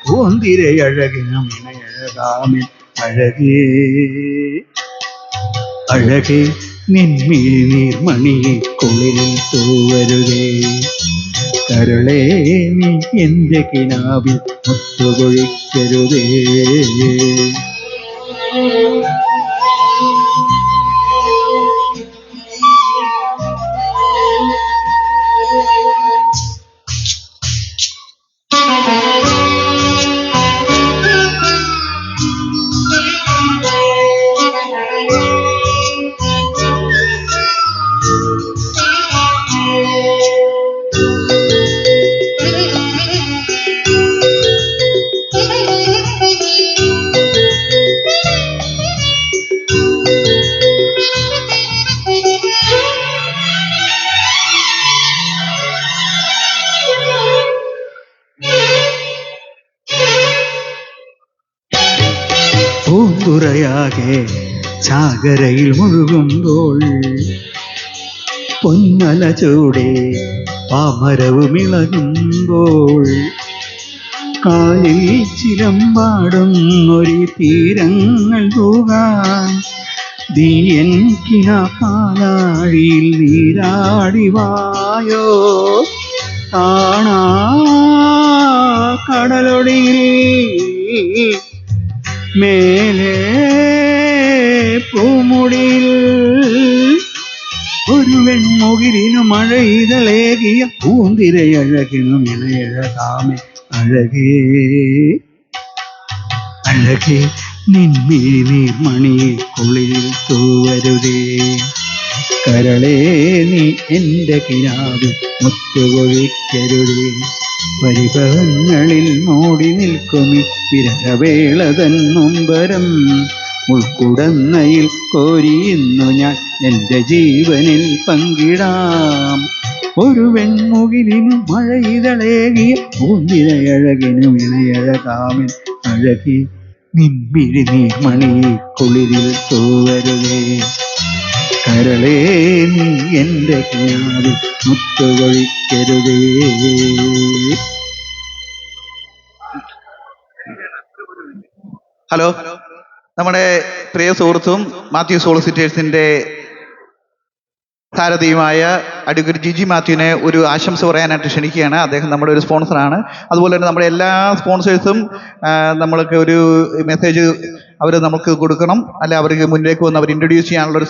പൂന്തിരയഴകിനും ഇണയഴകാമിൻ അഴകേ അഴകേ നിൻമിഴി നീർമണിയെ കുളിരിൽ തൂവരുതേ കരളേ നീ എന്റെ കിനാവിൽ മുത്തുകൊഴിക്കരുതേ. പൂന്തുറയാകെ ചാകരയിൽ മുഴുകുമ്പോൾ പൊന്മല ചൂടെ പാമരവുമിളകുമ്പോൾ കാലിൽ ചിലമ്പാടുന്നൊരു തീരങ്ങൾ തൂകാൻ ദീയൻ കിനാപ്പാലാഴിയിൽ നീരാടിവായോ കാണാ കടലൊടിയിൽ മേലെ പൂമുടിയിൽ ഒരു വെൺമുകിലിനു മഴയിതളേകിയ പൂന്തിരയഴകിനും ഇണയഴകാമെ അഴകേ അഴകേ നിൻമിഴി നീർമണിയെ കുളിരിൽ തൂവരുതേ കരളേ നീ എന്റെ കിനാവിൽ മുത്തുകൊഴിക്കരുതേ. പരിഭവങ്ങളിൽ മൂടി നിൽക്കുമി വിരഹവേളതൻ നൊമ്പരം ഉൾക്കുടന്നയിൽ കോരിയുന്നു ഞാൻ എൻ്റെ ജീവനിൽ പങ്കിടാം. ഒരു വെൺമുകിലിനു മഴയിതളേകിയ പൂന്തിരയഴകിനും ഇണയഴകാമൻ അഴകി നിൻമിഴി നീർമണിയെ കുളിരിൽ തൂവരുതേ കരളേ നീ എൻ്റെ കിനാവിൽ മുത്തുകൊഴിക്കരുതേ. ഹലോ, നമ്മുടെ പ്രിയ സുഹൃത്തും മാത്യു സോളിസിറ്റേഴ്സിന്റെ സാരഥിയുമായ അഡ്വക്കേറ്റ് ജിജി മാത്യുവിനെ ഒരു ആശംസ പറയാനായിട്ട് ക്ഷണിക്കുകയാണ്. അദ്ദേഹം നമ്മുടെ ഒരു സ്പോൺസറാണ്. അതുപോലെ തന്നെ നമ്മുടെ എല്ലാ സ്പോൺസേഴ്സും നമ്മൾക്ക് ഒരു മെസ്സേജ് അവർ നമുക്ക് കൊടുക്കണം, അല്ലെ അവർക്ക് മുന്നിലേക്ക് വന്ന് അവർ ഇൻട്രൊഡ്യൂസ് ചെയ്യാനുള്ള ഒരു